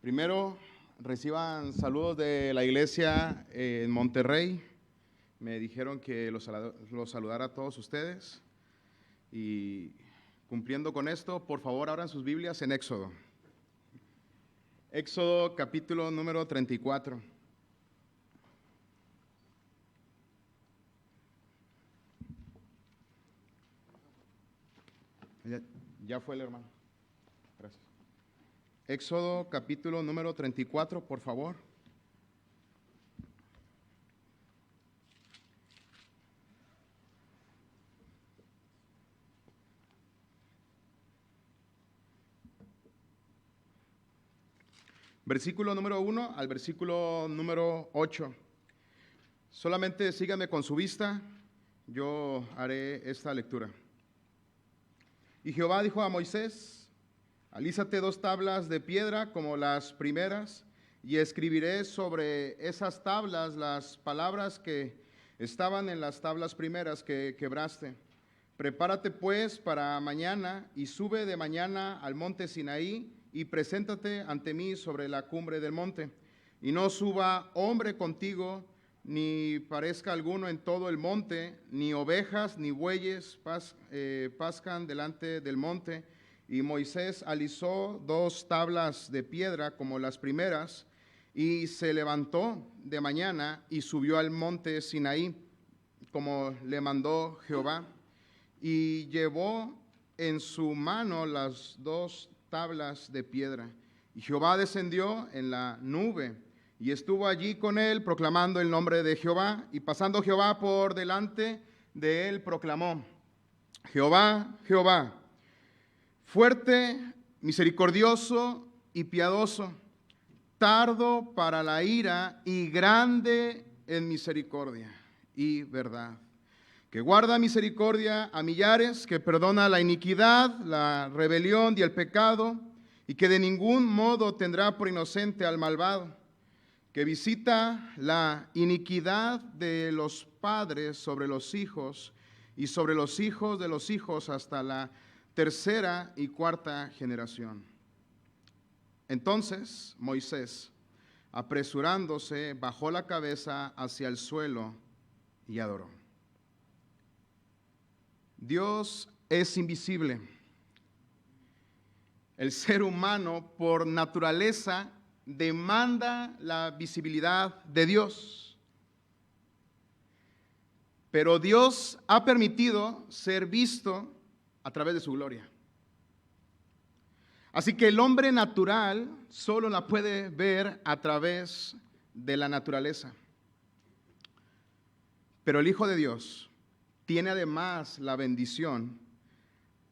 Primero, reciban saludos de la iglesia en Monterrey. Me dijeron que los saludara a todos ustedes. Y cumpliendo con esto, por favor, abran sus Biblias en Éxodo. Éxodo capítulo número 34. Ya fue el hermano. Gracias. Éxodo capítulo número 34, por favor. Versículo número 1 al versículo número 8. Solamente síganme con su vista, yo haré esta lectura. Y Jehová dijo a Moisés: alízate 2 tablas de piedra como las primeras, y escribiré sobre esas tablas las palabras que estaban en las tablas primeras que quebraste. Prepárate pues para mañana, y sube de mañana al monte Sinaí, y preséntate ante mí sobre la cumbre del monte. Y no suba hombre contigo, ni parezca alguno en todo el monte, ni ovejas ni bueyes pascan delante del monte. Y Moisés alisó 2 tablas de piedra como las primeras, y se levantó de mañana y subió al monte Sinaí, como le mandó Jehová, y llevó en su mano las 2 tablas de piedra. Y Jehová descendió en la nube, y estuvo allí con él, proclamando el nombre de Jehová. Y pasando Jehová por delante de él, proclamó: Jehová, Jehová, fuerte, misericordioso y piadoso, tardo para la ira y grande en misericordia y verdad, que guarda misericordia a millares, que perdona la iniquidad, la rebelión y el pecado, y que de ningún modo tendrá por inocente al malvado, que visita la iniquidad de los padres sobre los hijos y sobre los hijos de los hijos hasta la 3ª y 4ª generación. Entonces Moisés, apresurándose, bajó la cabeza hacia el suelo y adoró. Dios es invisible. El ser humano, por naturaleza, demanda la visibilidad de Dios. Pero Dios ha permitido ser visto a través de su gloria. Así que el hombre natural solo la puede ver a través de la naturaleza. Pero el Hijo de Dios tiene además la bendición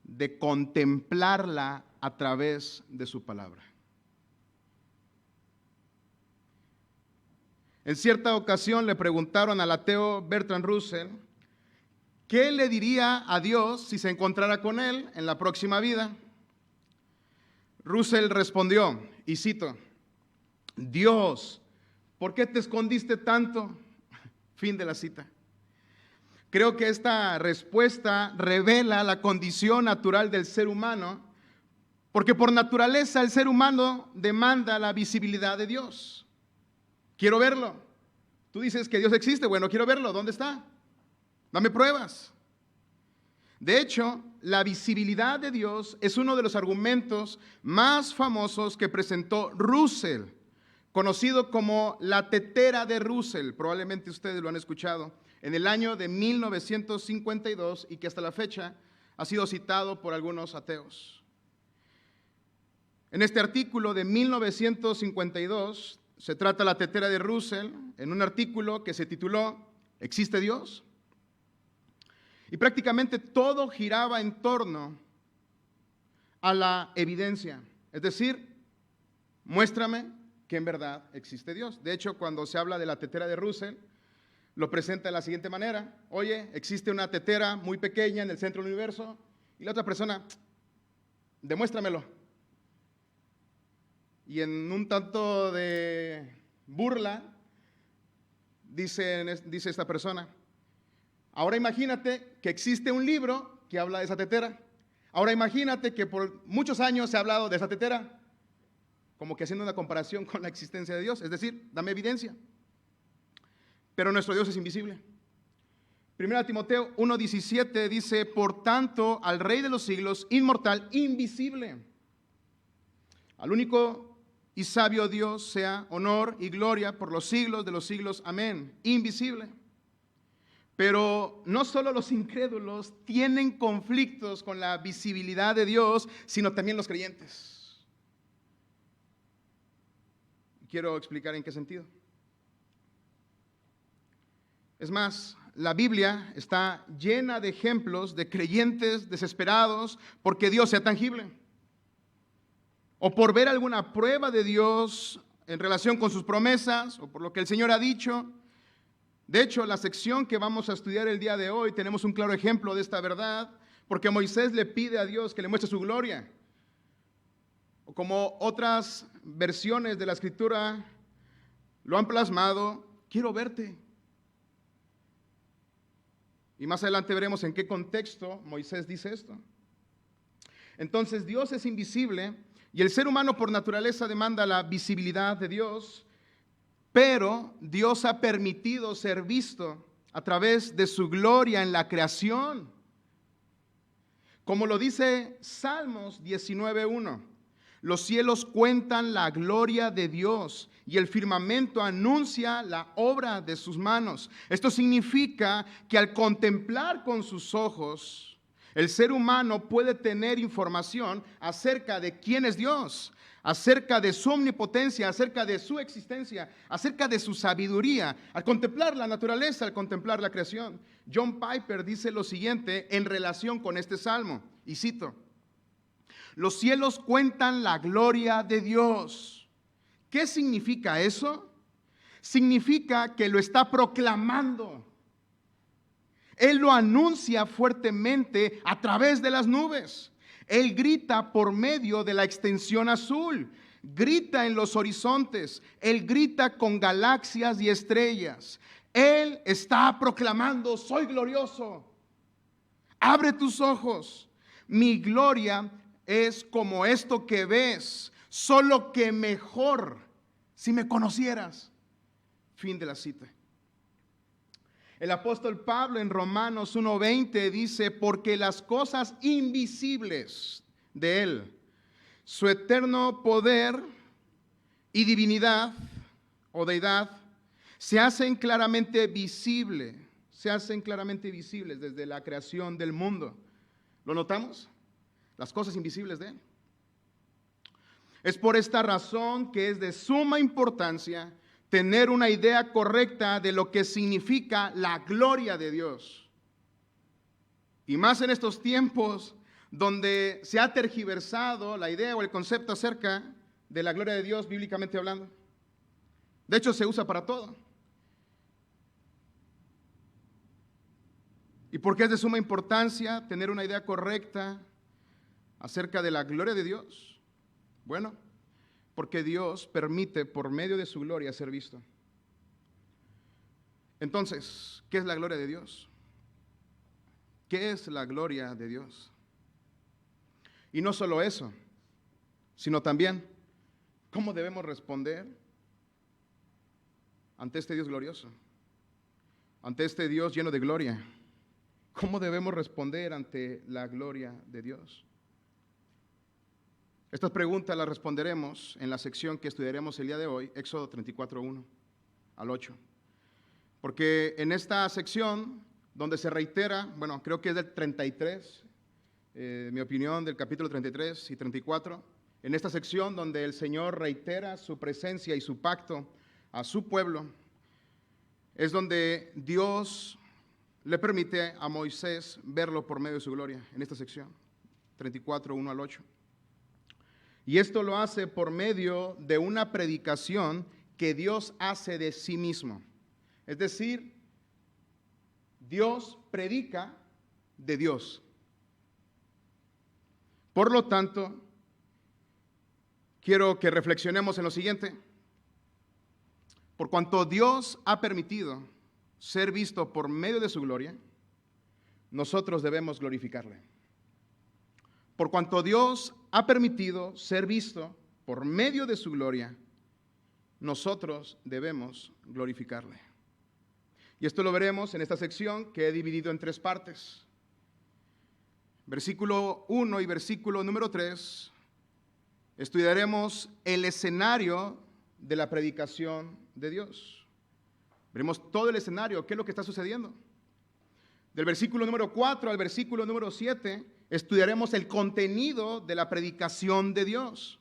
de contemplarla a través de su palabra. En cierta ocasión le preguntaron al ateo Bertrand Russell qué le diría a Dios si se encontrara con él en la próxima vida. Russell respondió, y cito: Dios, ¿por qué te escondiste tanto? Fin de la cita. Creo que esta respuesta revela la condición natural del ser humano, porque por naturaleza el ser humano demanda la visibilidad de Dios. Quiero verlo. Tú dices que Dios existe. Bueno, quiero verlo. ¿Dónde está? Dame pruebas. De hecho, la visibilidad de Dios es uno de los argumentos más famosos que presentó Russell, conocido como la tetera de Russell. Probablemente ustedes lo han escuchado. En el año de 1952, y que hasta la fecha ha sido citado por algunos ateos. En este artículo de 1952 se trata la tetera de Russell, en un artículo que se tituló ¿Existe Dios? Y prácticamente todo giraba en torno a la evidencia, es decir, muéstrame que en verdad existe Dios. De hecho, cuando se habla de la tetera de Russell, lo presenta de la siguiente manera: oye, existe una tetera muy pequeña en el centro del universo, y la otra persona, demuéstramelo. Y en un tanto de burla, dice esta persona: ahora imagínate que existe un libro que habla de esa tetera. Ahora imagínate que por muchos años se ha hablado de esa tetera. como que haciendo una comparación con la existencia de Dios, es decir, dame evidencia. Pero nuestro Dios es invisible. 1 Timoteo 1:17 dice, por tanto, al Rey de los siglos, inmortal, invisible, al único y sabio Dios sea honor y gloria por los siglos de los siglos. Amén. Invisible. Pero no solo los incrédulos tienen conflictos con la visibilidad de Dios, sino también los creyentes. Quiero explicar en qué sentido. Es más, la Biblia está llena de ejemplos de creyentes desesperados porque Dios sea tangible, o por ver alguna prueba de Dios en relación con sus promesas, o por lo que el Señor ha dicho. De hecho, la sección que vamos a estudiar el día de hoy, tenemos un claro ejemplo de esta verdad, porque Moisés le pide a Dios que le muestre su gloria. O como otras versiones de la Escritura lo han plasmado, quiero verte. Y más adelante veremos en qué contexto Moisés dice esto. Entonces Dios es invisible y el ser humano por naturaleza demanda la visibilidad de Dios, pero Dios ha permitido ser visto a través de su gloria en la creación. Como lo dice Salmos 19:1, los cielos cuentan la gloria de Dios y el firmamento anuncia la obra de sus manos. Esto significa que al contemplar con sus ojos, el ser humano puede tener información acerca de quién es Dios, acerca de su omnipotencia, acerca de su existencia, acerca de su sabiduría, al contemplar la naturaleza, al contemplar la creación. John Piper dice lo siguiente en relación con este salmo, y cito: los cielos cuentan la gloria de Dios. ¿Qué significa eso? Significa que lo está proclamando. Él lo anuncia fuertemente a través de las nubes. Él grita por medio de la extensión azul. Grita en los horizontes. Él grita con galaxias y estrellas. Él está proclamando, soy glorioso. Abre tus ojos. Mi gloria es como esto que ves, solo que mejor si me conocieras. Fin de la cita. El apóstol Pablo en Romanos 1:20 dice, porque las cosas invisibles de Él, su eterno poder y divinidad o deidad, se hacen claramente visibles desde la creación del mundo. ¿Lo notamos? Las cosas invisibles de Él. Es por esta razón que es de suma importancia tener una idea correcta de lo que significa la gloria de Dios. Y más en estos tiempos donde se ha tergiversado la idea o el concepto acerca de la gloria de Dios bíblicamente hablando. De hecho, se usa para todo. ¿Y por qué es de suma importancia tener una idea correcta acerca de la gloria de Dios? Bueno, porque Dios permite por medio de su gloria ser visto. Entonces, ¿qué es la gloria de Dios? ¿Qué es la gloria de Dios? Y no solo eso, sino también, ¿cómo debemos responder ante este Dios glorioso? Ante este Dios lleno de gloria. ¿Cómo debemos responder ante la gloria de Dios? Estas preguntas las responderemos en la sección que estudiaremos el día de hoy, Éxodo 34:1 al 8. Porque en esta sección, donde se reitera, bueno, creo que es del 33, mi opinión, del capítulo 33 y 34, en esta sección donde el Señor reitera su presencia y su pacto a su pueblo, es donde Dios le permite a Moisés verlo por medio de su gloria, en esta sección, 34:1 al 8. Y esto lo hace por medio de una predicación que Dios hace de sí mismo. Es decir, Dios predica de Dios. Por lo tanto, quiero que reflexionemos en lo siguiente. Por cuanto Dios ha permitido ser visto por medio de su gloria, nosotros debemos glorificarle. Por cuanto Dios ha permitido ser visto por medio de su gloria, nosotros debemos glorificarle. Y esto lo veremos en esta sección que he dividido en 3 partes. Versículo 1 y versículo número 3, estudiaremos el escenario de la predicación de Dios. Veremos todo el escenario, qué es lo que está sucediendo. Del versículo número 4 al versículo número 7, estudiaremos el contenido de la predicación de Dios.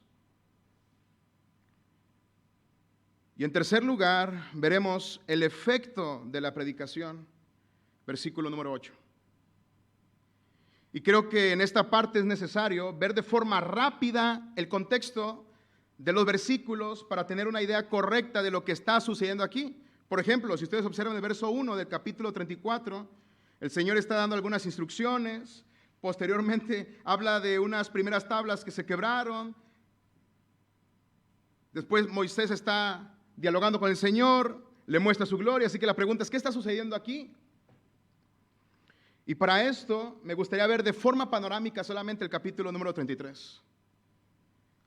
Y en tercer lugar, veremos el efecto de la predicación, versículo número 8. Y creo que en esta parte es necesario ver de forma rápida el contexto de los versículos para tener una idea correcta de lo que está sucediendo aquí. Por ejemplo, si ustedes observan el verso 1 del capítulo 34, el Señor está dando algunas instrucciones, posteriormente habla de unas primeras tablas que se quebraron, después Moisés está dialogando con el Señor, le muestra su gloria, así que la pregunta es, ¿qué está sucediendo aquí? Y para esto me gustaría ver de forma panorámica solamente el capítulo número 33.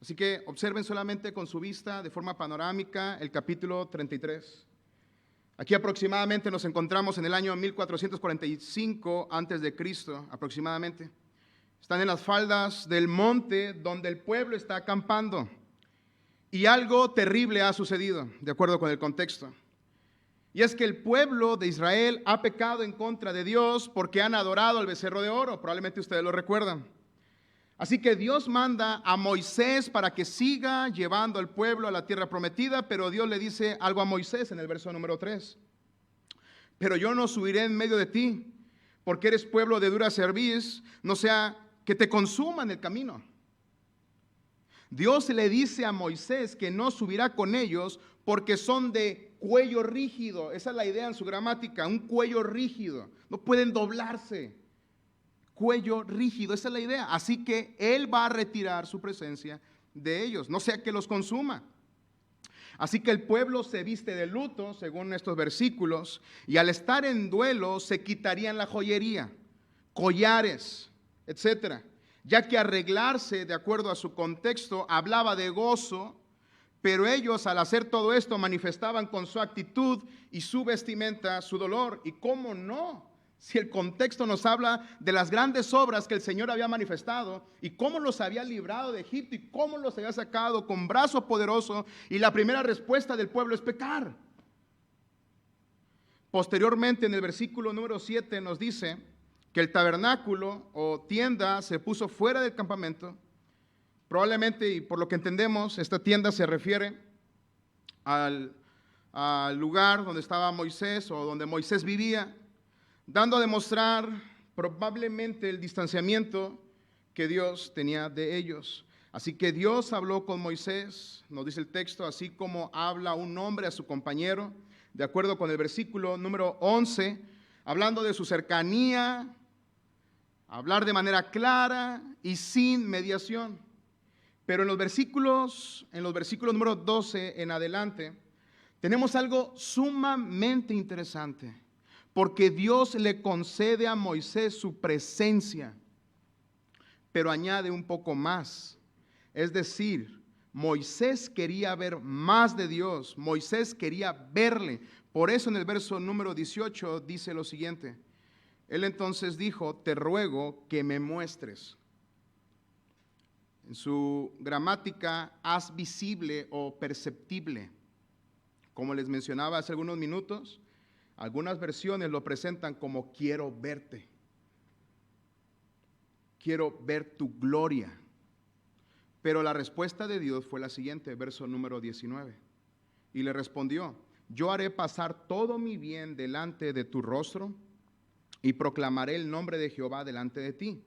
Así que observen solamente con su vista de forma panorámica el capítulo 33. Aquí aproximadamente nos encontramos en el año 1445 antes de Cristo, aproximadamente. Están en las faldas del monte donde el pueblo está acampando. Y algo terrible ha sucedido, de acuerdo con el contexto. Y es que el pueblo de Israel ha pecado en contra de Dios porque han adorado al becerro de oro. Probablemente ustedes lo recuerdan. Así que Dios manda a Moisés para que siga llevando al pueblo a la tierra prometida, pero Dios le dice algo a Moisés en el verso número 3. Pero yo no subiré en medio de ti, porque eres pueblo de dura cerviz, no sea que te consuma en el camino. Dios le dice a Moisés que no subirá con ellos porque son de cuello rígido. Esa es la idea en su gramática, un cuello rígido. No pueden doblarse. Cuello rígido, esa es la idea. Así que Él va a retirar su presencia de ellos, no sea que los consuma. Así que el pueblo se viste de luto, según estos versículos, y al estar en duelo se quitarían la joyería, collares, etcétera. Ya que arreglarse, de acuerdo a su contexto, hablaba de gozo, pero ellos al hacer todo esto manifestaban con su actitud y su vestimenta su dolor. ¿Y cómo no? Si el contexto nos habla de las grandes obras que el Señor había manifestado y cómo los había librado de Egipto y cómo los había sacado con brazo poderoso, y la primera respuesta del pueblo es pecar. Posteriormente, en el versículo número 7 nos dice que el tabernáculo o tienda se puso fuera del campamento. Probablemente, y por lo que entendemos, esta tienda se refiere al lugar donde estaba Moisés o donde Moisés vivía, dando a demostrar probablemente el distanciamiento que Dios tenía de ellos. Así que Dios habló con Moisés, nos dice el texto, así como habla un hombre a su compañero, de acuerdo con el versículo número 11, hablando de su cercanía, hablar de manera clara y sin mediación. Pero en los versículos número 12 en adelante, tenemos algo sumamente interesante, porque Dios le concede a Moisés su presencia, pero añade un poco más. Es decir, Moisés quería ver más de Dios, Moisés quería verle. Por eso en el verso número 18 dice lo siguiente: Él entonces dijo, te ruego que me muestres. En su gramática, haz visible o perceptible. Como les mencionaba hace algunos minutos, algunas versiones lo presentan como quiero verte. Quiero ver tu gloria. Pero la respuesta de Dios fue la siguiente, verso número 19. Y le respondió, yo haré pasar todo mi bien delante de tu rostro y proclamaré el nombre de Jehová delante de ti.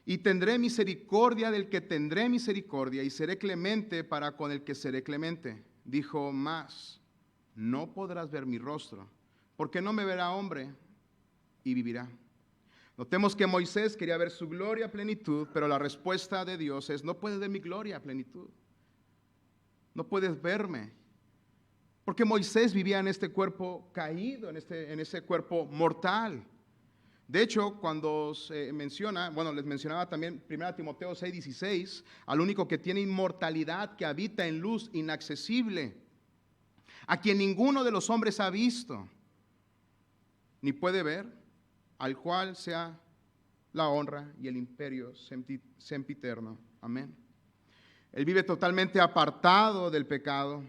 Y tendré misericordia del que tendré misericordia y seré clemente para con el que seré clemente. Dijo más, no podrás ver mi rostro, porque no me verá hombre y vivirá. Notemos que Moisés quería ver su gloria a plenitud, pero la respuesta de Dios es, no puedes ver mi gloria a plenitud. No puedes verme. Porque Moisés vivía en este cuerpo caído, en ese cuerpo mortal. De hecho, cuando se menciona, bueno, les mencionaba también 1 Timoteo 6:16, al único que tiene inmortalidad, que habita en luz inaccesible, a quien ninguno de los hombres ha visto, ni puede ver, al cual sea la honra y el imperio sempiterno. Amén. Él vive totalmente apartado del pecado.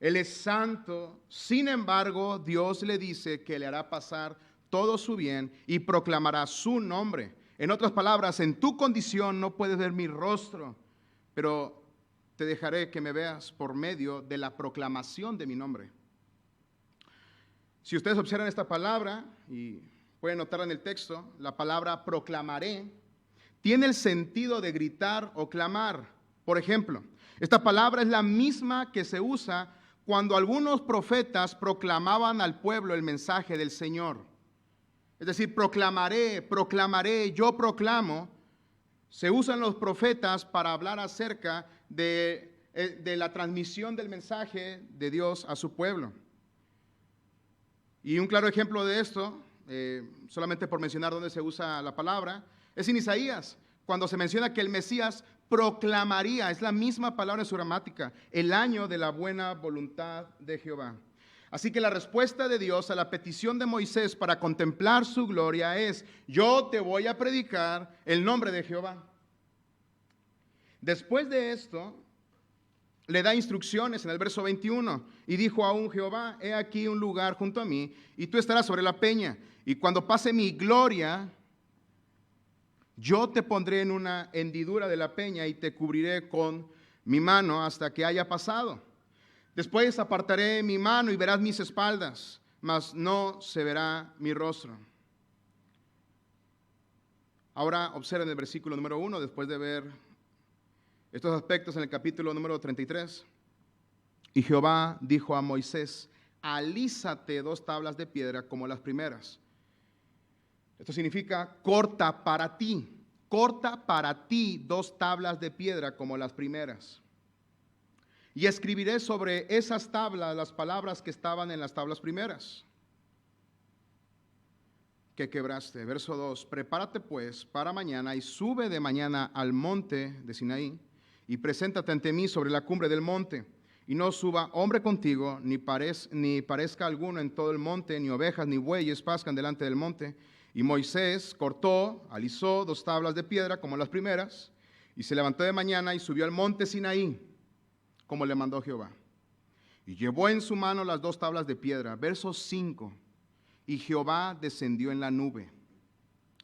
Él es santo. Sin embargo, Dios le dice que le hará pasar todo su bien y proclamará su nombre. En otras palabras, en tu condición no puedes ver mi rostro, pero te dejaré que me veas por medio de la proclamación de mi nombre. Si ustedes observan esta palabra, y pueden notarla en el texto, la palabra proclamaré tiene el sentido de gritar o clamar. Por ejemplo, esta palabra es la misma que se usa cuando algunos profetas proclamaban al pueblo el mensaje del Señor. Es decir, proclamaré, proclamaré, yo proclamo. Se usan los profetas para hablar acerca de la transmisión del mensaje de Dios a su pueblo. Y un claro ejemplo de esto, solamente por mencionar dónde se usa la palabra, es en Isaías, cuando se menciona que el Mesías proclamaría, es la misma palabra en su gramática, el año de la buena voluntad de Jehová. Así que la respuesta de Dios a la petición de Moisés para contemplar su gloria es: yo te voy a predicar el nombre de Jehová. Después de esto, le da instrucciones en el verso 21, y dijo aún Jehová: he aquí un lugar junto a mí, y tú estarás sobre la peña, y cuando pase mi gloria, yo te pondré en una hendidura de la peña y te cubriré con mi mano hasta que haya pasado. Después apartaré mi mano y verás mis espaldas, mas no se verá mi rostro. Ahora observen el versículo número 1, después de ver estos aspectos en el capítulo número 33. Y Jehová dijo a Moisés: alízate 2 tablas de piedra como las primeras. Esto significa corta para ti 2 tablas de piedra como las primeras. Y escribiré sobre esas tablas las palabras que estaban en las tablas primeras que quebraste. Verso 2, prepárate pues para mañana y sube de mañana al monte de Sinaí y preséntate ante mí sobre la cumbre del monte. Y no suba hombre contigo, ni parezca alguno en todo el monte, ni ovejas ni bueyes pascan delante del monte. Y Moisés cortó, alisó 2 tablas de piedra como las primeras, y se levantó de mañana y subió al monte Sinaí, como le mandó Jehová. Y llevó en su mano las 2 tablas de piedra. Verso 5, y Jehová descendió en la nube.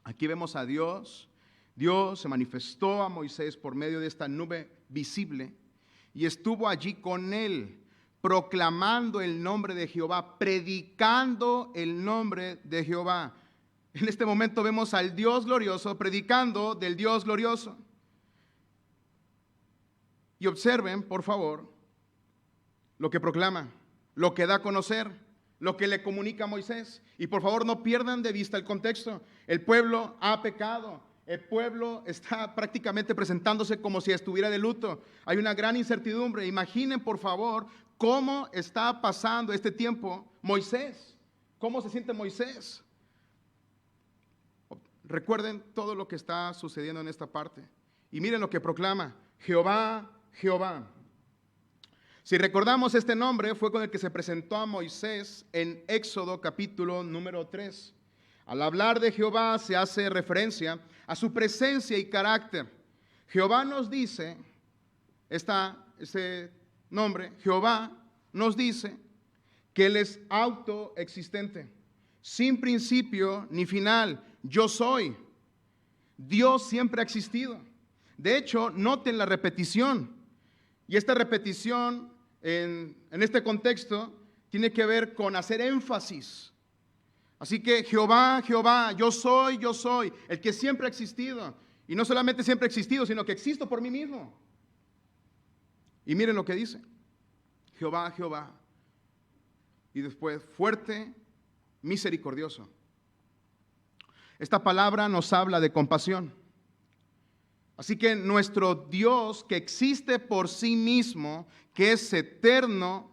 Aquí vemos a Dios. Dios se manifestó a Moisés por medio de esta nube visible y estuvo allí con él, proclamando el nombre de Jehová, predicando el nombre de Jehová. En este momento vemos al Dios glorioso predicando del Dios glorioso. Y observen, por favor, lo que proclama, lo que da a conocer, lo que le comunica a Moisés. Y por favor no pierdan de vista el contexto. El pueblo ha pecado. El pueblo está prácticamente presentándose como si estuviera de luto. Hay una gran incertidumbre. Imaginen, por favor, cómo está pasando este tiempo Moisés. ¿Cómo se siente Moisés? Recuerden todo lo que está sucediendo en esta parte. Y miren lo que proclama: Jehová, Jehová. Si recordamos, este nombre fue con el que se presentó a Moisés en Éxodo capítulo número 3. Al hablar de Jehová se hace referencia a su presencia y carácter. Jehová nos dice, ese nombre, Jehová nos dice que Él es autoexistente, sin principio ni final. Yo soy. Dios siempre ha existido. De hecho, noten la repetición. Y esta repetición en este contexto tiene que ver con hacer énfasis. Así que Jehová, Jehová, yo soy, el que siempre ha existido. Y no solamente siempre ha existido, sino que existo por mí mismo. Y miren lo que dice: Jehová, Jehová. Y después, fuerte, misericordioso. Esta palabra nos habla de compasión. Así que nuestro Dios, que existe por sí mismo, que es eterno,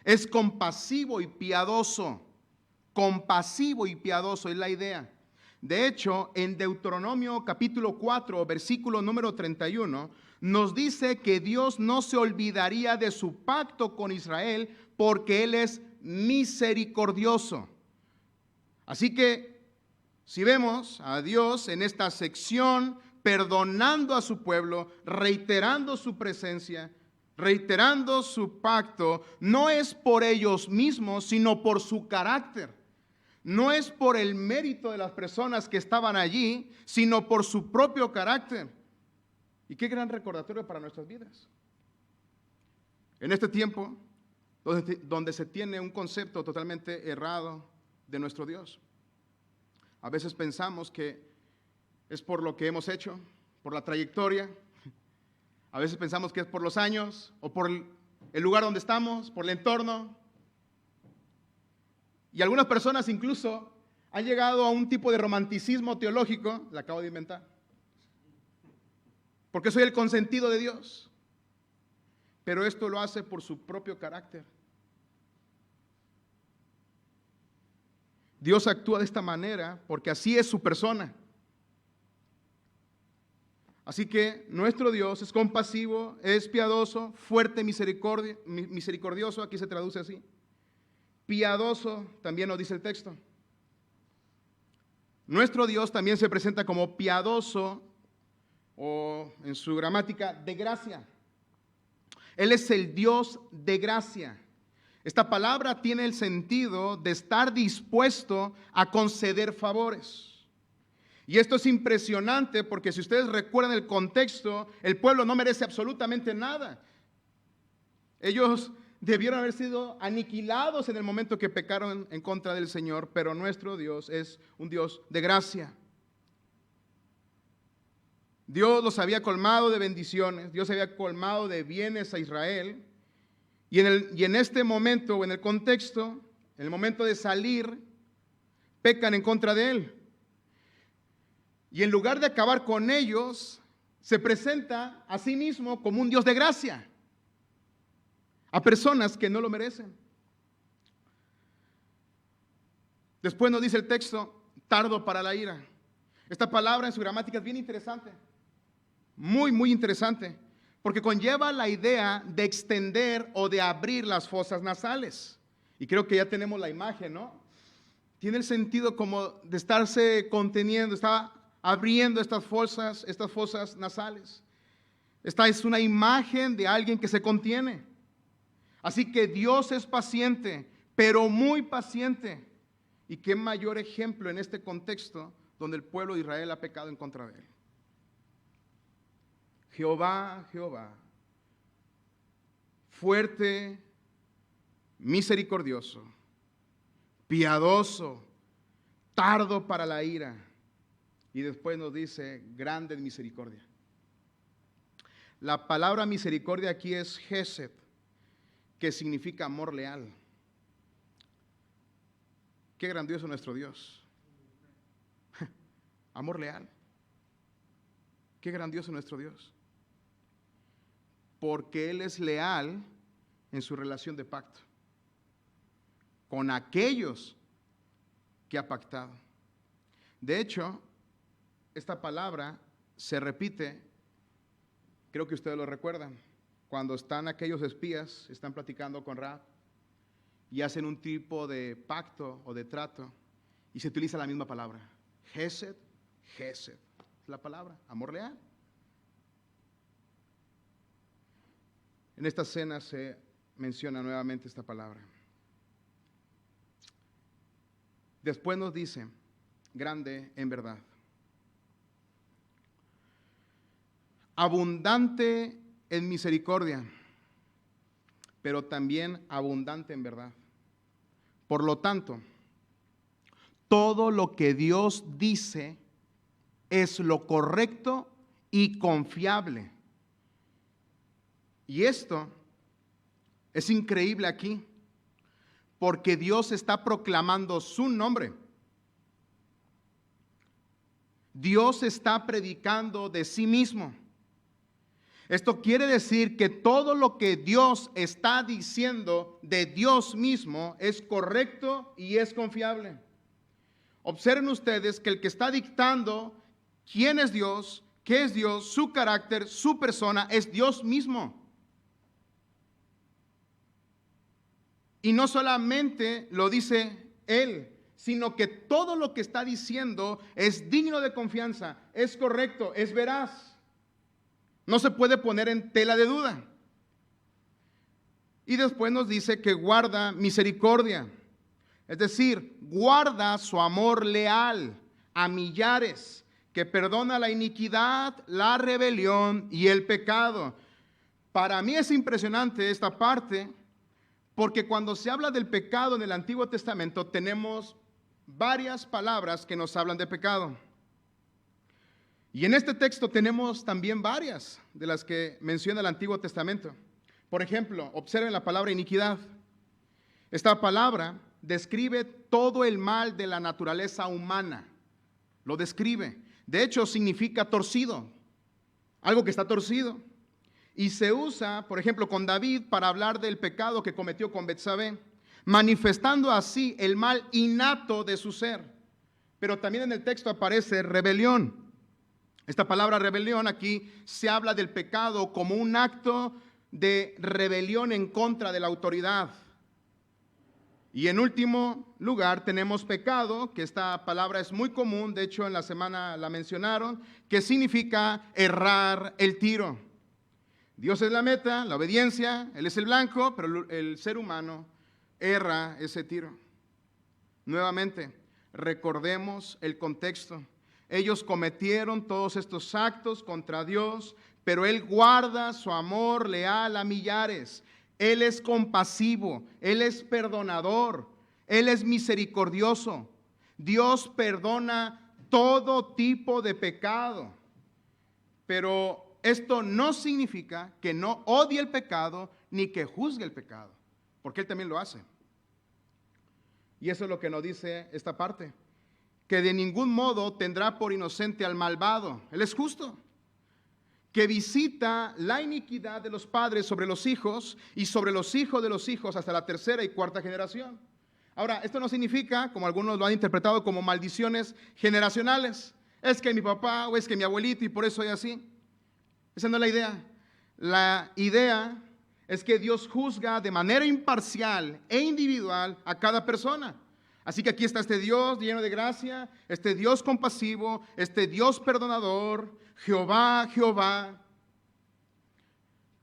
es compasivo y piadoso. Compasivo y piadoso es la idea. De hecho, en Deuteronomio capítulo 4, versículo número 31, nos dice que Dios no se olvidaría de su pacto con Israel porque Él es misericordioso. Así que, si vemos a Dios en esta sección perdonando a su pueblo, reiterando su presencia, reiterando su pacto, no es por ellos mismos, sino por su carácter. No es por el mérito de las personas que estaban allí, sino por su propio carácter. Y qué gran recordatorio para nuestras vidas. En este tiempo, donde se tiene un concepto totalmente errado de nuestro Dios. A veces pensamos que es por lo que hemos hecho, por la trayectoria. A veces pensamos que es por los años o por el lugar donde estamos, por el entorno. Y algunas personas incluso han llegado a un tipo de romanticismo teológico, la acabo de inventar, porque soy el consentido de Dios. Pero esto lo hace por su propio carácter. Dios actúa de esta manera porque así es su persona. Así que nuestro Dios es compasivo, es piadoso, fuerte, misericordioso, aquí se traduce así. Piadoso, también nos dice el texto. Nuestro Dios también se presenta como piadoso, o en su gramática, de gracia. Él es el Dios de gracia. Esta palabra tiene el sentido de estar dispuesto a conceder favores. Y esto es impresionante porque si ustedes recuerdan el contexto, el pueblo no merece absolutamente nada. Ellos debieron haber sido aniquilados en el momento que pecaron en contra del Señor, pero nuestro Dios es un Dios de gracia. Dios los había colmado de bendiciones, Dios había colmado de bienes a Israel, y en este momento, o en el contexto, en el momento de salir, pecan en contra de Él. Y en lugar de acabar con ellos, se presenta a sí mismo como un Dios de gracia a personas que no lo merecen. Después nos dice el texto, tardo para la ira. Esta palabra en su gramática es bien interesante, muy, muy interesante, porque conlleva la idea de extender o de abrir las fosas nasales. Y creo que ya tenemos la imagen, ¿no? Tiene el sentido como de estarse conteniendo, está abriendo estas fosas nasales. Esta es una imagen de alguien que se contiene. Así que Dios es paciente, pero muy paciente. Y qué mayor ejemplo en este contexto donde el pueblo de Israel ha pecado en contra de Él. Jehová, Jehová, fuerte, misericordioso, piadoso, tardo para la ira. Y después nos dice, grande en misericordia. La palabra misericordia aquí es Hesed, que significa amor leal. Qué grandioso nuestro Dios. Amor leal. Qué grandioso nuestro Dios. Porque Él es leal en su relación de pacto con aquellos que ha pactado. De hecho, esta palabra se repite, creo que ustedes lo recuerdan, cuando están aquellos espías, están platicando con Rahab y hacen un tipo de pacto o de trato y se utiliza la misma palabra, Hesed, Hesed, es la palabra, amor leal. En esta cena se menciona nuevamente esta palabra. Después nos dice, grande en verdad, abundante en misericordia, pero también abundante en verdad. Por lo tanto, todo lo que Dios dice es lo correcto y confiable. Y esto es increíble aquí, porque Dios está proclamando su nombre. Dios está predicando de sí mismo. Esto quiere decir que todo lo que Dios está diciendo de Dios mismo es correcto y es confiable. observen ustedes que el que está dictando quién es Dios, qué es Dios, su carácter, su persona, es Dios mismo. Y no solamente lo dice Él, sino que todo lo que está diciendo es digno de confianza, es correcto, es veraz. No se puede poner en tela de duda. Y después nos dice que guarda misericordia. Es decir, guarda su amor leal a millares, que perdona la iniquidad, la rebelión y el pecado. Para mí es impresionante esta parte, porque cuando se habla del pecado en el Antiguo Testamento, tenemos varias palabras que nos hablan de pecado. Y en este texto tenemos también varias de las que menciona el Antiguo Testamento. Por ejemplo, observen la palabra iniquidad. Esta palabra describe todo el mal de la naturaleza humana. Lo describe. De hecho, significa torcido. Algo que está torcido. Y se usa, por ejemplo, con David para hablar del pecado que cometió con Betsabé, manifestando así el mal innato de su ser. Pero también en el texto aparece rebelión. Esta palabra rebelión aquí se habla del pecado como un acto de rebelión en contra de la autoridad. Y en último lugar tenemos pecado, que esta palabra es muy común, de hecho en la semana la mencionaron, que significa errar el tiro. Dios es la meta, la obediencia, Él es el blanco, pero el ser humano erra ese tiro. Nuevamente, recordemos el contexto. Ellos cometieron todos estos actos contra Dios, pero Él guarda su amor leal a millares. Él es compasivo, Él es perdonador, Él es misericordioso. Dios perdona todo tipo de pecado, pero esto no significa que no odie el pecado ni que juzgue el pecado, porque Él también lo hace. Y eso es lo que nos dice esta parte, que de ningún modo tendrá por inocente al malvado. Él es justo, que visita la iniquidad de los padres sobre los hijos y sobre los hijos de los hijos hasta la tercera y cuarta generación. Ahora, esto no significa, como algunos lo han interpretado, como maldiciones generacionales. Es que mi papá o es que mi abuelito y por eso soy así. Esa no es la idea. La idea es que Dios juzga de manera imparcial e individual a cada persona. Así que aquí está este Dios lleno de gracia, este Dios compasivo, este Dios perdonador, Jehová, Jehová.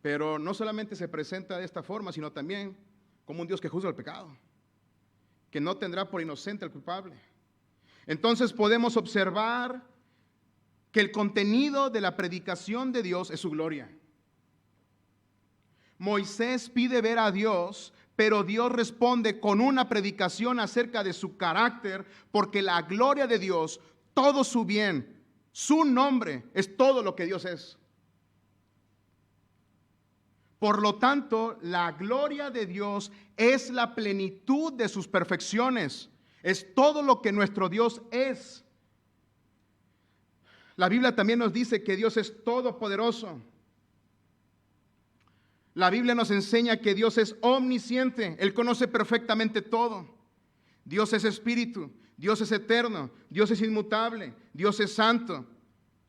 Pero no solamente se presenta de esta forma, sino también como un Dios que juzga el pecado, que no tendrá por inocente al culpable. Entonces podemos observar que el contenido de la predicación de Dios es su gloria. Moisés pide ver a Dios, pero Dios responde con una predicación acerca de su carácter, porque la gloria de Dios, todo su bien, su nombre, es todo lo que Dios es. Por lo tanto, la gloria de Dios es la plenitud de sus perfecciones, es todo lo que nuestro Dios es. La Biblia también nos dice que Dios es todopoderoso. La Biblia nos enseña que Dios es omnisciente, Él conoce perfectamente todo. Dios es espíritu, Dios es eterno, Dios es inmutable, Dios es santo,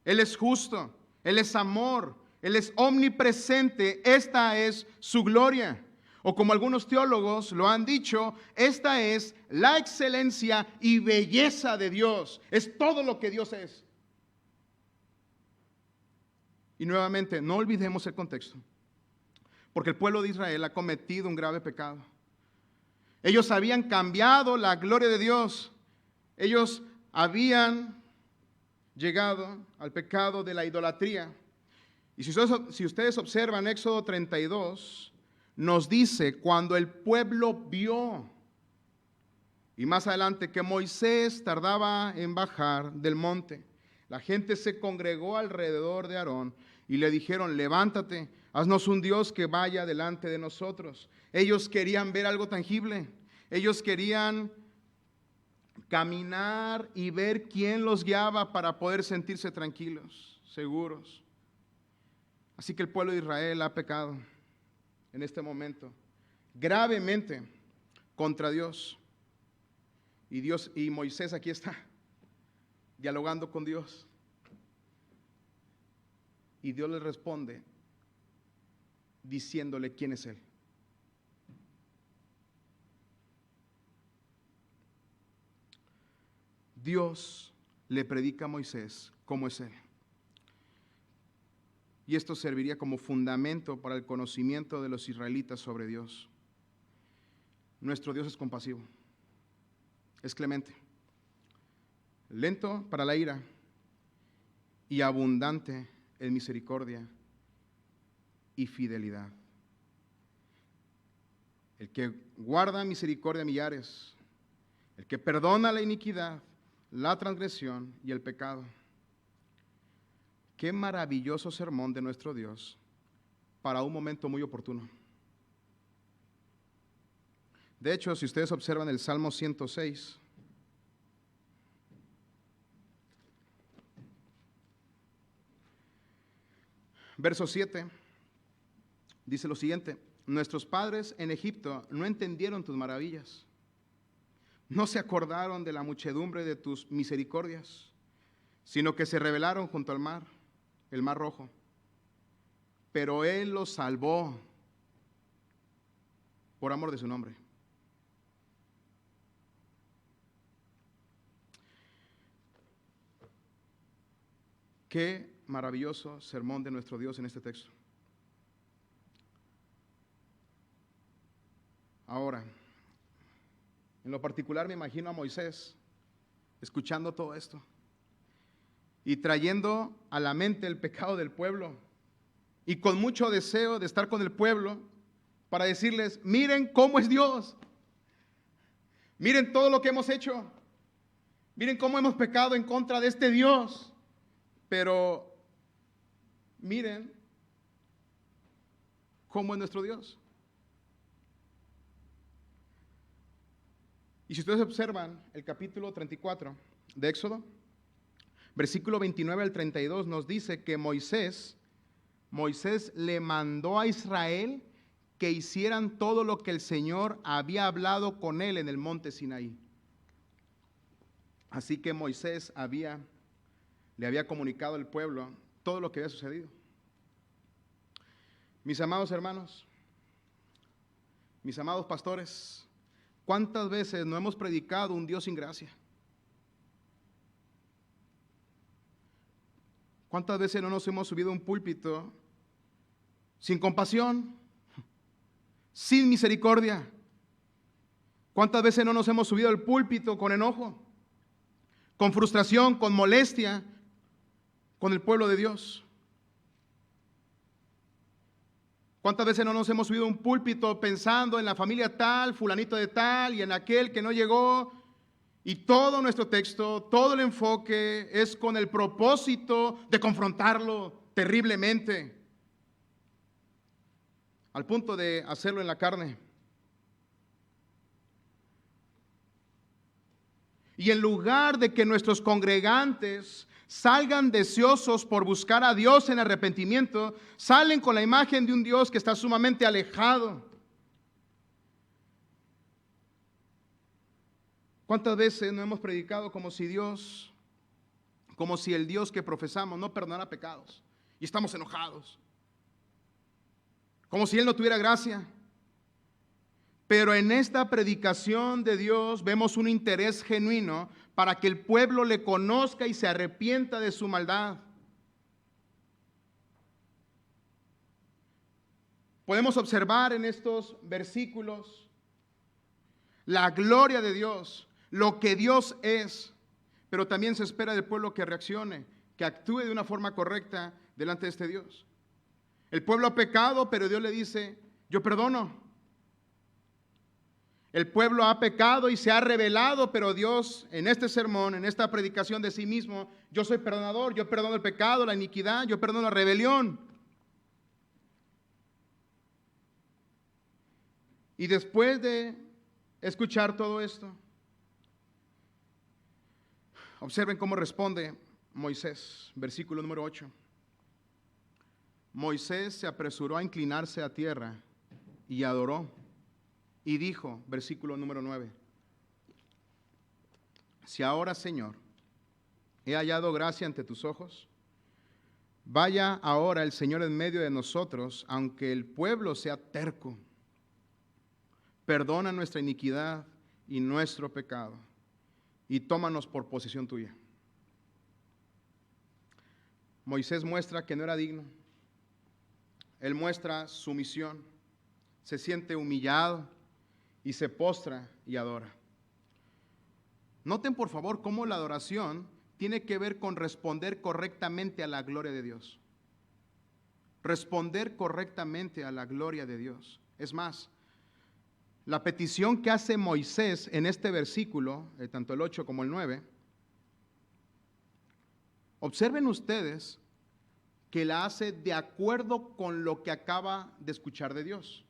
Él es justo, Él es amor, Él es omnipresente, esta es su gloria. O como algunos teólogos lo han dicho, esta es la excelencia y belleza de Dios, es todo lo que Dios es. Y nuevamente, no olvidemos el contexto, porque el pueblo de Israel ha cometido un grave pecado. Ellos habían cambiado la gloria de Dios. Ellos habían llegado al pecado de la idolatría. Y si ustedes observan Éxodo 32, nos dice cuando el pueblo vio, y más adelante, que Moisés tardaba en bajar del monte, la gente se congregó alrededor de Aarón y le dijeron: levántate, haznos un Dios que vaya delante de nosotros. Ellos querían ver algo tangible. Ellos querían caminar y ver quién los guiaba para poder sentirse tranquilos, seguros. Así que el pueblo de Israel ha pecado en este momento gravemente contra Dios. Y Moisés aquí está, dialogando con Dios. Y Dios le responde diciéndole quién es Él. Dios le predica a Moisés cómo es Él. Y esto serviría como fundamento para el conocimiento de los israelitas sobre Dios. Nuestro Dios es compasivo, es clemente, lento para la ira y abundante en misericordia y fidelidad. El que guarda misericordia a millares, el que perdona la iniquidad, la transgresión y el pecado. Qué maravilloso sermón de nuestro Dios para un momento muy oportuno. De hecho, si ustedes observan el Salmo 106, verso 7, dice lo siguiente: nuestros padres en Egipto no entendieron tus maravillas, no se acordaron de la muchedumbre de tus misericordias, sino que se rebelaron junto al mar, el mar rojo. Pero Él los salvó por amor de su nombre. Qué maravilloso sermón de nuestro Dios en este texto. Ahora, en lo particular me imagino a Moisés escuchando todo esto y trayendo a la mente el pecado del pueblo y con mucho deseo de estar con el pueblo para decirles: miren cómo es Dios, miren todo lo que hemos hecho, miren cómo hemos pecado en contra de este Dios, pero miren cómo es nuestro Dios. Y si ustedes observan el capítulo 34 de Éxodo, versículo 29 al 32, nos dice que Moisés le mandó a Israel que hicieran todo lo que el Señor había hablado con él en el monte Sinaí. Así que Moisés le había comunicado al pueblo todo lo que había sucedido. Mis amados hermanos, mis amados pastores, ¿cuántas veces no hemos predicado un Dios sin gracia? ¿Cuántas veces no nos hemos subido a un púlpito sin compasión, sin misericordia? ¿Cuántas veces no nos hemos subido al púlpito con enojo, con frustración, con molestia con el pueblo de Dios? ¿Cuántas veces no nos hemos subido a un púlpito pensando en la familia tal, fulanito de tal, y en aquel que no llegó? Y todo nuestro texto, todo el enfoque es con el propósito de confrontarlo terriblemente, al punto de hacerlo en la carne. Y en lugar de que nuestros congregantes salgan deseosos por buscar a Dios en arrepentimiento, salen con la imagen de un Dios que está sumamente alejado. ¿Cuántas veces no hemos predicado como si el Dios que profesamos no perdonara pecados y estamos enojados? Como si Él no tuviera gracia. Pero en esta predicación de Dios vemos un interés genuino para que el pueblo le conozca y se arrepienta de su maldad. Podemos observar en estos versículos la gloria de Dios, lo que Dios es, pero también se espera del pueblo que reaccione, que actúe de una forma correcta delante de este Dios. El pueblo ha pecado, pero Dios le dice: yo perdono. El pueblo ha pecado y se ha rebelado, pero Dios en este sermón, en esta predicación de sí mismo: yo soy perdonador, yo perdono el pecado, la iniquidad, yo perdono la rebelión. Y después de escuchar todo esto, observen cómo responde Moisés, versículo número 8. Moisés se apresuró a inclinarse a tierra y adoró. Y dijo, versículo número 9: si ahora, Señor, he hallado gracia ante tus ojos, vaya ahora el Señor en medio de nosotros, aunque el pueblo sea terco. Perdona nuestra iniquidad y nuestro pecado, y tómanos por posesión tuya. Moisés muestra que no era digno. Él muestra sumisión, se siente humillado y se postra y adora. Noten por favor cómo la adoración tiene que ver con responder correctamente a la gloria de Dios. Responder correctamente a la gloria de Dios. Es más, la petición que hace Moisés en este versículo, tanto el 8 como el 9, observen ustedes que la hace de acuerdo con lo que acaba de escuchar de Dios.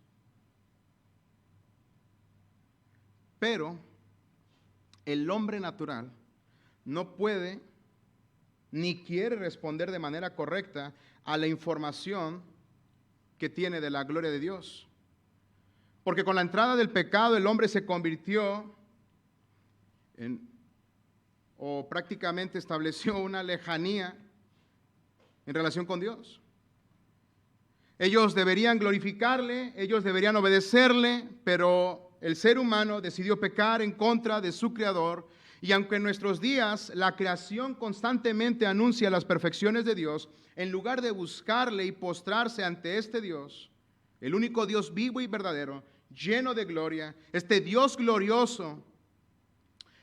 Pero el hombre natural no puede ni quiere responder de manera correcta a la información que tiene de la gloria de Dios. Porque con la entrada del pecado el hombre se convirtió o prácticamente estableció una lejanía en relación con Dios. Ellos deberían glorificarle, ellos deberían obedecerle, pero el ser humano decidió pecar en contra de su Creador. Y aunque en nuestros días la creación constantemente anuncia las perfecciones de Dios, en lugar de buscarle y postrarse ante este Dios, el único Dios vivo y verdadero, lleno de gloria, este Dios glorioso,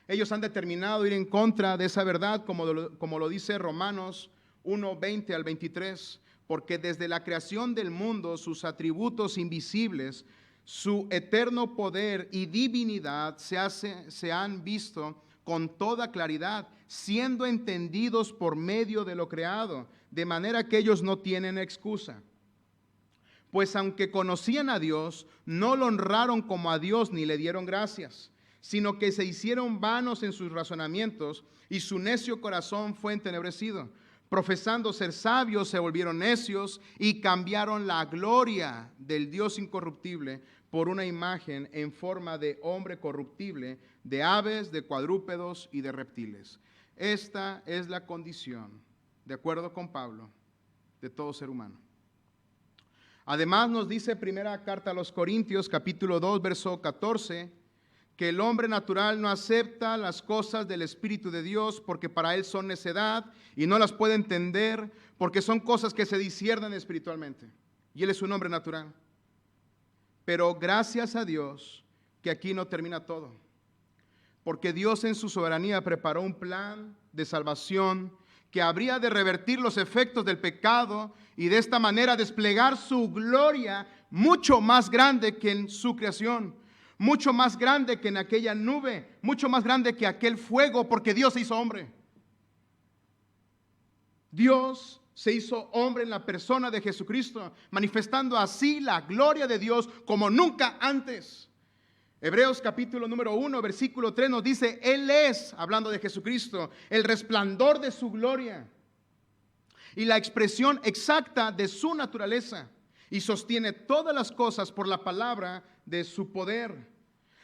ellos han determinado ir en contra de esa verdad, como lo dice Romanos 1, 20 al 23, porque desde la creación del mundo sus atributos invisibles, su eterno poder y divinidad se han visto con toda claridad, siendo entendidos por medio de lo creado, de manera que ellos no tienen excusa. Pues aunque conocían a Dios, no lo honraron como a Dios ni le dieron gracias, sino que se hicieron vanos en sus razonamientos y su necio corazón fue entenebrecido. Profesando ser sabios, se volvieron necios y cambiaron la gloria del Dios incorruptible por una imagen en forma de hombre corruptible, de aves, de cuadrúpedos y de reptiles. Esta es la condición, de acuerdo con Pablo, de todo ser humano. Además nos dice primera carta a los Corintios, capítulo 2, verso 14, que el hombre natural no acepta las cosas del Espíritu de Dios porque para él son necedad y no las puede entender porque son cosas que se disciernen espiritualmente. Y él es un hombre natural. Pero gracias a Dios que aquí no termina todo. Porque Dios en su soberanía preparó un plan de salvación que habría de revertir los efectos del pecado y de esta manera desplegar su gloria mucho más grande que en su creación. Mucho más grande que en aquella nube, mucho más grande que aquel fuego, porque Dios se hizo hombre. Dios se hizo hombre en la persona de Jesucristo, manifestando así la gloria de Dios como nunca antes. Hebreos capítulo número 1, versículo 3 nos dice, Él es, hablando de Jesucristo, el resplandor de su gloria y la expresión exacta de su naturaleza, y sostiene todas las cosas por la palabra de su poder.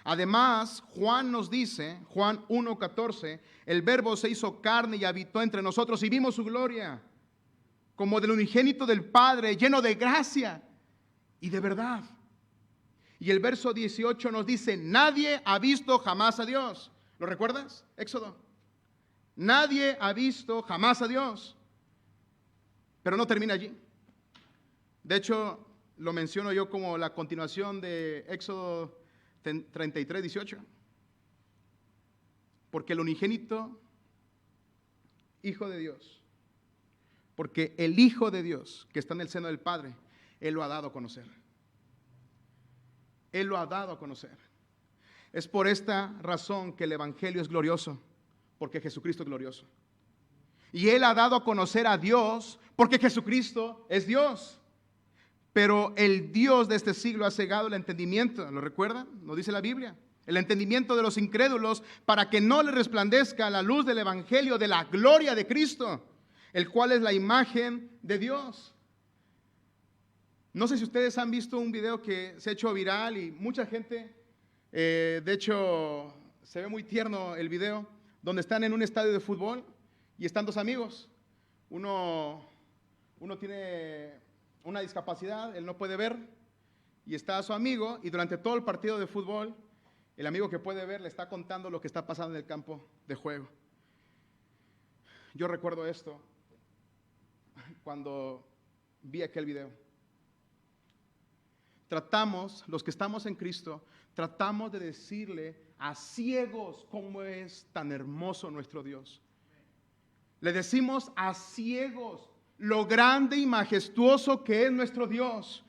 Además, Juan nos dice, Juan 1:14, el verbo se hizo carne y habitó entre nosotros y vimos su gloria, como del unigénito del Padre, lleno de gracia y de verdad. Y el verso 18 nos dice, nadie ha visto jamás a Dios. ¿Lo recuerdas? Éxodo. Nadie ha visto jamás a Dios. Pero no termina allí. De hecho, lo menciono yo como la continuación de Éxodo 33, 18. Porque el unigénito Hijo de Dios, porque el Hijo de Dios que está en el seno del Padre, Él lo ha dado a conocer. Él lo ha dado a conocer. Es por esta razón que el Evangelio es glorioso, porque Jesucristo es glorioso. Y Él ha dado a conocer a Dios, porque Jesucristo es Dios. Pero el Dios de este siglo ha cegado el entendimiento, ¿lo recuerdan? Lo dice la Biblia. El entendimiento de los incrédulos para que no les resplandezca la luz del Evangelio de la gloria de Cristo, el cual es la imagen de Dios. No sé si ustedes han visto un video que se ha hecho viral y mucha gente, de hecho se ve muy tierno el video, donde están en un estadio de fútbol y están dos amigos. Uno tiene una discapacidad, él no puede ver, y está su amigo, y durante todo el partido de fútbol, el amigo que puede ver le está contando lo que está pasando en el campo de juego. Yo recuerdo esto cuando vi aquel video. Tratamos, los que estamos en Cristo, tratamos de decirle a ciegos cómo es tan hermoso nuestro Dios. Le decimos a ciegos lo grande y majestuoso que es nuestro Dios.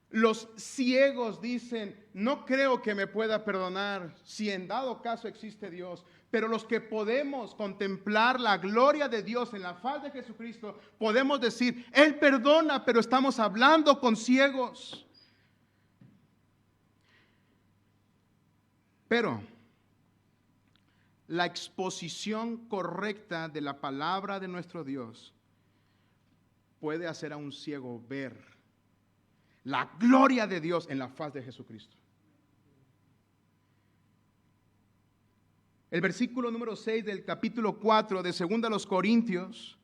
Los ciegos dicen, no creo que me pueda perdonar si en dado caso existe Dios. Pero los que podemos contemplar la gloria de Dios en la faz de Jesucristo, podemos decir, Él perdona, pero estamos hablando con ciegos. Pero la exposición correcta de la palabra de nuestro Dios puede hacer a un ciego ver la gloria de Dios en la faz de Jesucristo. El versículo número 6 del capítulo 4 de 2 Corintios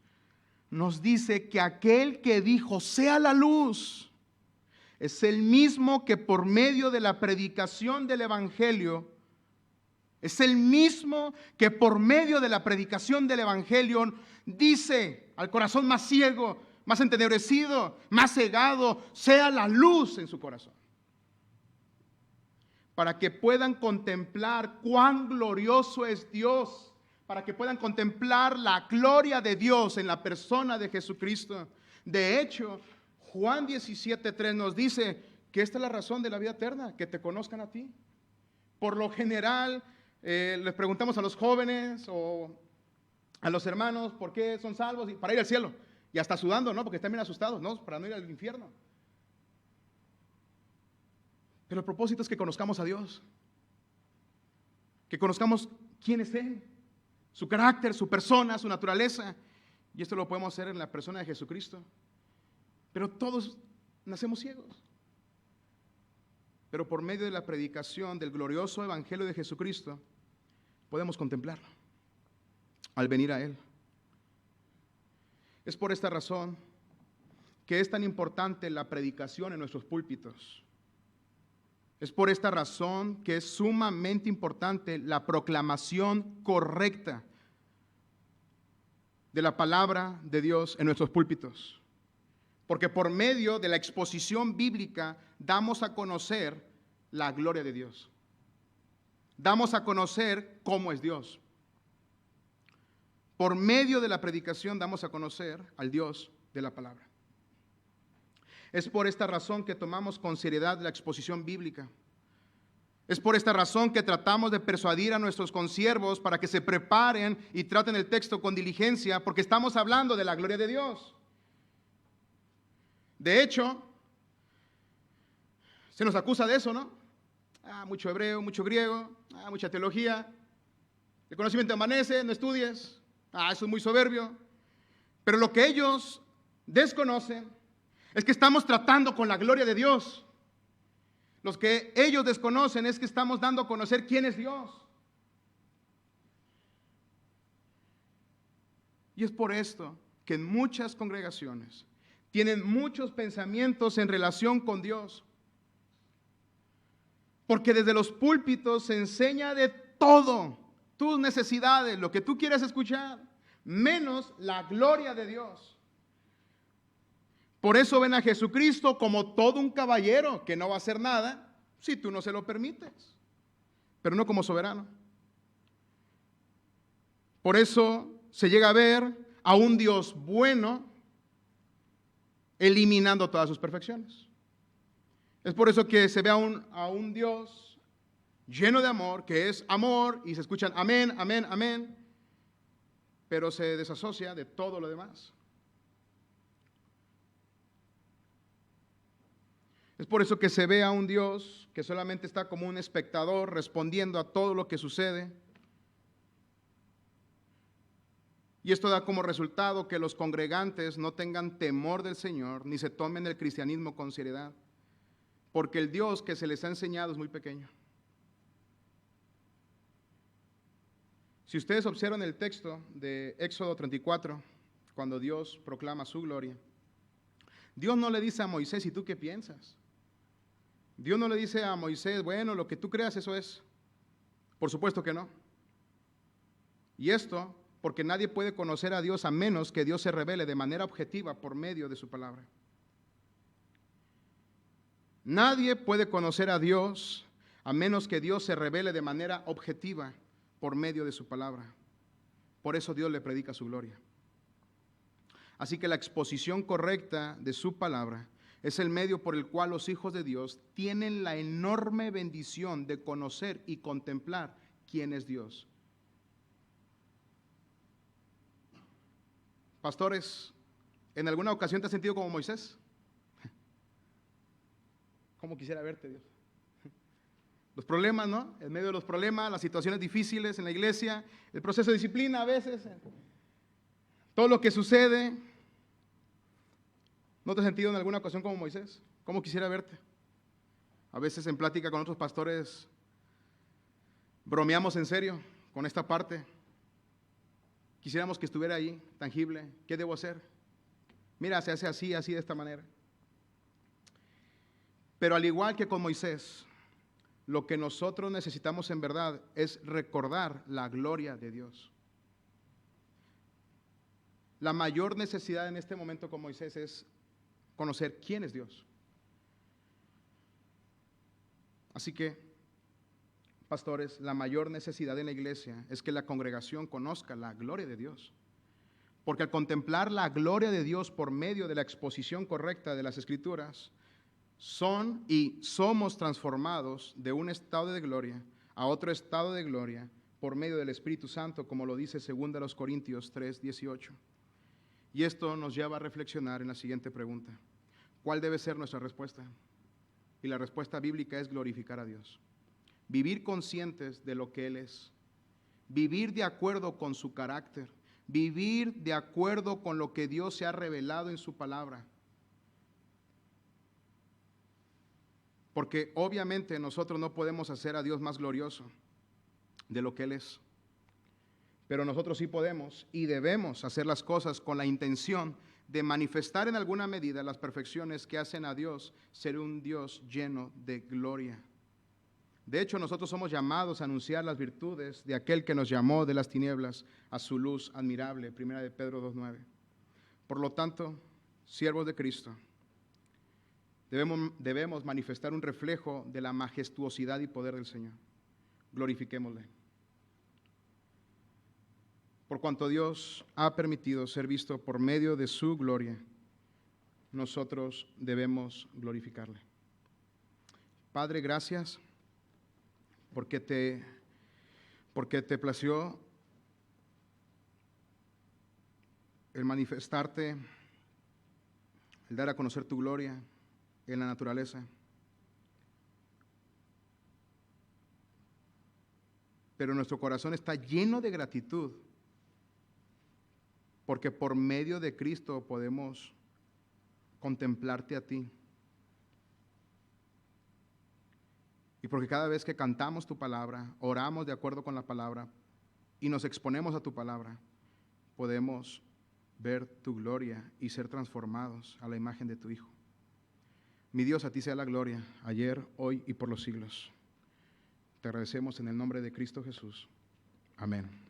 nos dice que aquel que dijo, sea la luz, es el mismo que por medio de la predicación del Evangelio, es el mismo que por medio de la predicación del Evangelio dice al corazón más ciego, más entenebrecido, más cegado, sea la luz en su corazón. Para que puedan contemplar cuán glorioso es Dios, para que puedan contemplar la gloria de Dios en la persona de Jesucristo. De hecho, Juan 17:3 nos dice que esta es la razón de la vida eterna, que te conozcan a ti. Por lo general, les preguntamos a los jóvenes o a los hermanos por qué son salvos y para ir al cielo. Y hasta sudando, ¿no? Porque están bien asustados, ¿no? Para no ir al infierno. Pero el propósito es que conozcamos a Dios. Que conozcamos quién es Él, su carácter, su persona, su naturaleza. Y esto lo podemos hacer en la persona de Jesucristo. Pero todos nacemos ciegos. Pero por medio de la predicación del glorioso evangelio de Jesucristo, podemos contemplarlo al venir a Él. Es por esta razón que es tan importante la predicación en nuestros púlpitos. Es por esta razón que es sumamente importante la proclamación correcta de la palabra de Dios en nuestros púlpitos. Porque por medio de la exposición bíblica damos a conocer la gloria de Dios. Damos a conocer cómo es Dios. Por medio de la predicación damos a conocer al Dios de la palabra. Es por esta razón que tomamos con seriedad la exposición bíblica. Es por esta razón que tratamos de persuadir a nuestros consiervos para que se preparen y traten el texto con diligencia, porque estamos hablando de la gloria de Dios. De hecho, se nos acusa de eso, ¿no? Mucho hebreo, mucho griego, mucha teología. El conocimiento amanece, no estudies. Eso es muy soberbio. Pero lo que ellos desconocen es que estamos tratando con la gloria de Dios. Lo que ellos desconocen es que estamos dando a conocer quién es Dios. Y es por esto que en muchas congregaciones tienen muchos pensamientos en relación con Dios. Porque desde los púlpitos se enseña de todo, tus necesidades, lo que tú quieres escuchar, menos la gloria de Dios. Por eso ven a Jesucristo como todo un caballero que no va a hacer nada si tú no se lo permites, pero no como soberano. Por eso se llega a ver a un Dios bueno eliminando todas sus perfecciones. Es por eso que se ve a un Dios lleno de amor, que es amor, y se escuchan amén, amén, amén, pero se desasocia de todo lo demás. Es por eso que se ve a un Dios que solamente está como un espectador respondiendo a todo lo que sucede. Y esto da como resultado que los congregantes no tengan temor del Señor, ni se tomen el cristianismo con seriedad, porque el Dios que se les ha enseñado es muy pequeño. Si ustedes observan el texto de Éxodo 34, cuando Dios proclama su gloria, Dios no le dice a Moisés, ¿y tú qué piensas? Dios no le dice a Moisés, bueno, lo que tú creas eso es. Por supuesto que no. Y esto porque nadie puede conocer a Dios a menos que Dios se revele de manera objetiva por medio de su palabra. Nadie puede conocer a Dios a menos que Dios se revele de manera objetiva por medio de su palabra. Por eso Dios le predica su gloria. Así que la exposición correcta de su palabra es el medio por el cual los hijos de Dios tienen la enorme bendición de conocer y contemplar quién es Dios. Pastores, ¿en alguna ocasión te has sentido como Moisés? ¿Cómo quisiera verte, Dios? Los problemas, ¿no? En medio de los problemas, las situaciones difíciles en la iglesia, el proceso de disciplina a veces, todo lo que sucede. ¿No te has sentido en alguna ocasión como Moisés? ¿Cómo quisiera verte? A veces en plática con otros pastores bromeamos en serio con esta parte. Quisiéramos que estuviera ahí, tangible. ¿Qué debo hacer? Mira, se hace así, así, de esta manera. Pero al igual que con Moisés, lo que nosotros necesitamos en verdad es recordar la gloria de Dios. La mayor necesidad en este momento con Moisés es conocer quién es Dios. Así que, pastores, la mayor necesidad en la iglesia es que la congregación conozca la gloria de Dios. Porque al contemplar la gloria de Dios por medio de la exposición correcta de las Escrituras, son y somos transformados de un estado de gloria a otro estado de gloria por medio del Espíritu Santo, como lo dice 2 Corintios 3:18. Y esto nos lleva a reflexionar en la siguiente pregunta: ¿cuál debe ser nuestra respuesta? Y la respuesta bíblica es glorificar a Dios. Vivir conscientes de lo que Él es. Vivir de acuerdo con su carácter. Vivir de acuerdo con lo que Dios se ha revelado en su palabra. Porque obviamente nosotros no podemos hacer a Dios más glorioso de lo que Él es. Pero nosotros sí podemos y debemos hacer las cosas con la intención de manifestar en alguna medida las perfecciones que hacen a Dios ser un Dios lleno de gloria. De hecho, nosotros somos llamados a anunciar las virtudes de aquel que nos llamó de las tinieblas a su luz admirable, 1 de Pedro 2:9. Por lo tanto, siervos de Cristo, debemos manifestar un reflejo de la majestuosidad y poder del Señor. Glorifiquémosle. Por cuanto Dios ha permitido ser visto por medio de su gloria, nosotros debemos glorificarle. Padre, gracias porque te plació el manifestarte, el dar a conocer tu gloria en la naturaleza. Pero nuestro corazón está lleno de gratitud porque por medio de Cristo podemos contemplarte a ti. Y porque cada vez que cantamos tu palabra, oramos de acuerdo con la palabra y nos exponemos a tu palabra, podemos ver tu gloria y ser transformados a la imagen de tu Hijo. Mi Dios, a ti sea la gloria, ayer, hoy y por los siglos. Te agradecemos en el nombre de Cristo Jesús. Amén.